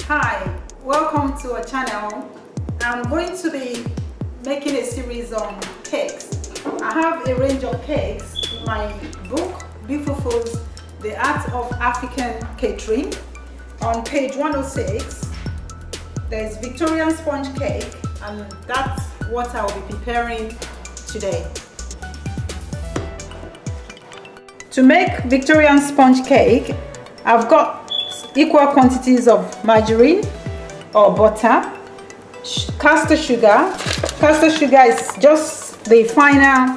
Hi, welcome to our channel. I'm going to be making a series on cakes. I have a range of cakes in my book, Beautiful Foods, The Art of African Catering. On page 106, there's Victorian Sponge Cake, and that's what I'll be preparing today. To make Victorian Sponge Cake, I've got equal quantities of margarine or butter, castor sugar. Castor sugar is just the final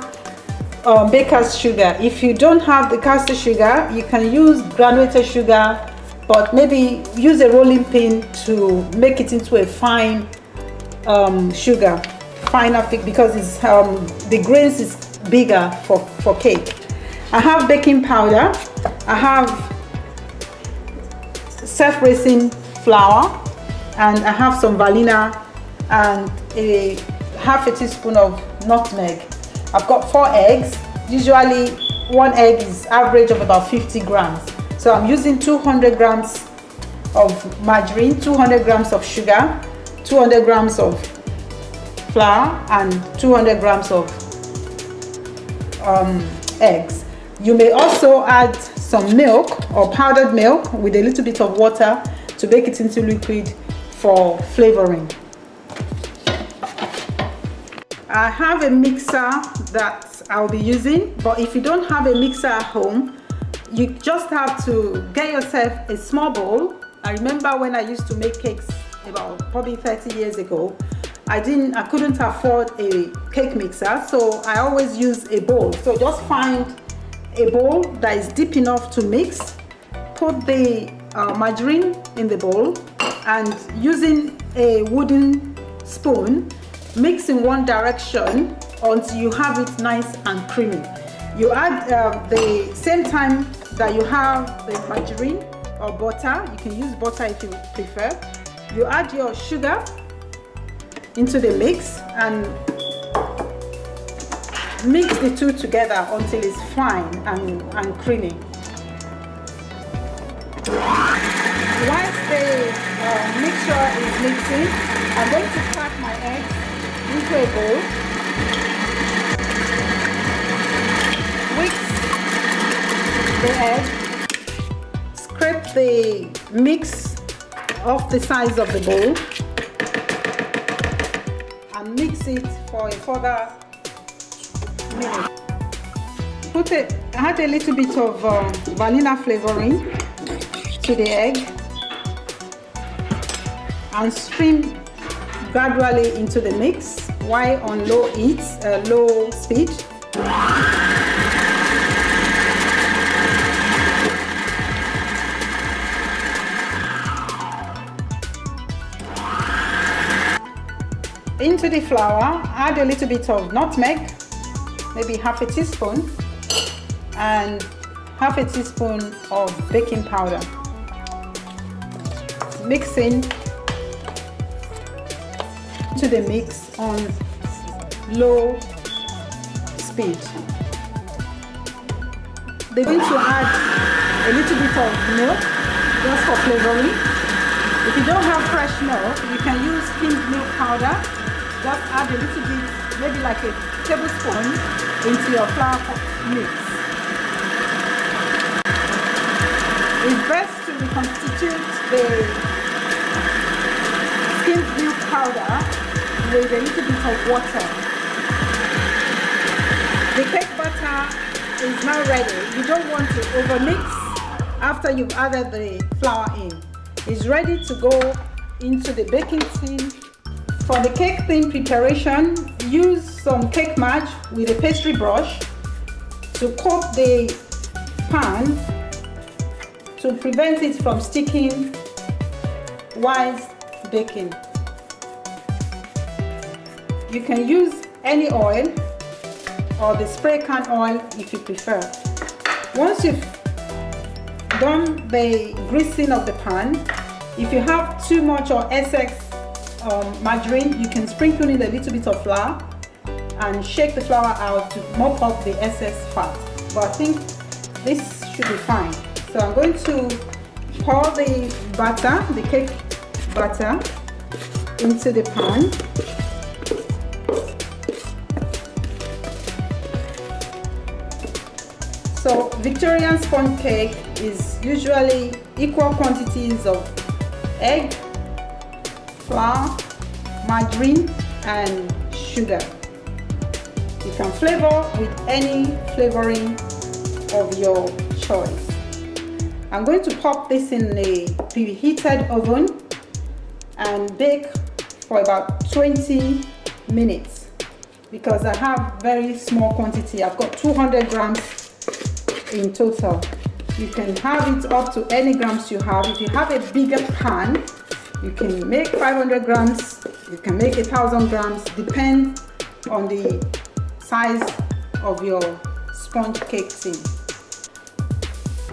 baker's sugar. If you don't have the castor sugar, you can use granulated sugar, but maybe use a rolling pin to make it into a fine sugar, finer thick, because it's the grains is bigger for cake. I have baking powder. I have self-raising flour, and I have some vanilla and half a teaspoon of nutmeg. I've got 4 eggs. Usually one egg is average of about 50 grams. So I'm using 200 grams of margarine, 200 grams of sugar, 200 grams of flour, and 200 grams of eggs. You may also add some milk or powdered milk with a little bit of water to make it into liquid for flavoring. I have a mixer that I'll be using, but if you don't have a mixer at home, you just have to get yourself a small bowl. I remember when I used to make cakes about probably 30 years ago, I couldn't afford a cake mixer, so I always use a bowl. So just find a bowl that is deep enough to mix, put the margarine in the bowl, and using a wooden spoon, mix in one direction until you have it nice and creamy. You add the same time that you have the margarine or butter, you can use butter if you prefer, you add your sugar into the mix and mix the two together until it's fine and creamy. Once the mixture is mixing, I'm going to crack my eggs into a bowl. Whisk the egg, scrape the mix off the sides of the bowl, and mix it for a further minute. Add a little bit of vanilla flavoring to the egg and stream gradually into the mix while on low speed. Into the flour, add a little bit of nutmeg, maybe half a teaspoon, and half a teaspoon of baking powder. Mix in to the mix on low speed. They're going to add a little bit of milk just for flavoring. If you don't have fresh milk, you can use skimmed milk powder. Just add a little bit, maybe like a tablespoon, into your flour mix. It's best to reconstitute the skimmed milk powder with a little bit of water. The cake batter is now ready. You don't want to overmix after you've added the flour in. It's ready to go into the baking tin. For the cake tin preparation, use some cake match with a pastry brush to coat the pan to prevent it from sticking while baking. You can use any oil or the spray can oil if you prefer. Once you've done the greasing of the pan, if you have too much or excess margarine, you can sprinkle in a little bit of flour and shake the flour out to mop up the excess fat. But I think this should be fine. So I'm going to pour the batter, the cake butter into the pan. So Victorian sponge cake is usually equal quantities of egg, flour, margarine and sugar. You can flavor with any flavoring of your choice. I'm going to pop this in a preheated oven and bake for about 20 minutes because I have very small quantity. I've got 200 grams in total. You can have it up to any grams you have. If you have a bigger pan, you can make 500 grams, you can make 1,000 grams, depends on the size of your sponge cake tin.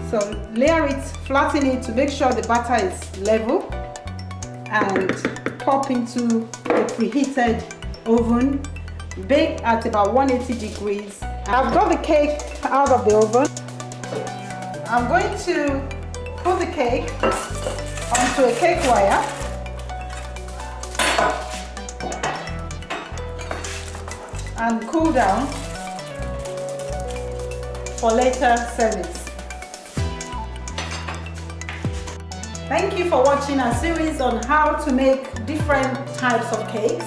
So layer it, flatten it to make sure the batter is level and pop into the preheated oven. Bake at about 180 degrees. I've got the cake out of the oven. I'm going to put the cake onto a cake wire and cool down for later service. Thank you for watching our series on how to make different types of cakes.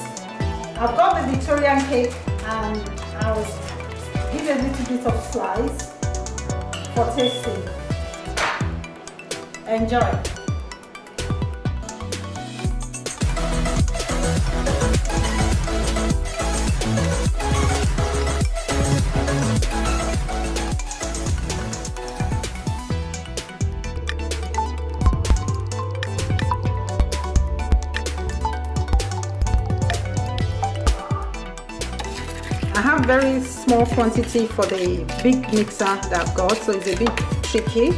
I've got the Victorian cake and I will give a little bit of slice for tasting. Enjoy! I have very small quantity for the big mixer that I've got, so it's a bit tricky,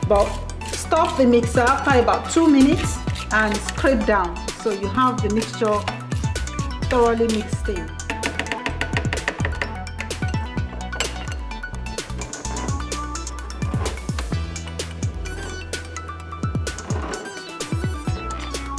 but stop the mixer after about 2 minutes and scrape down so you have the mixture thoroughly mixed in.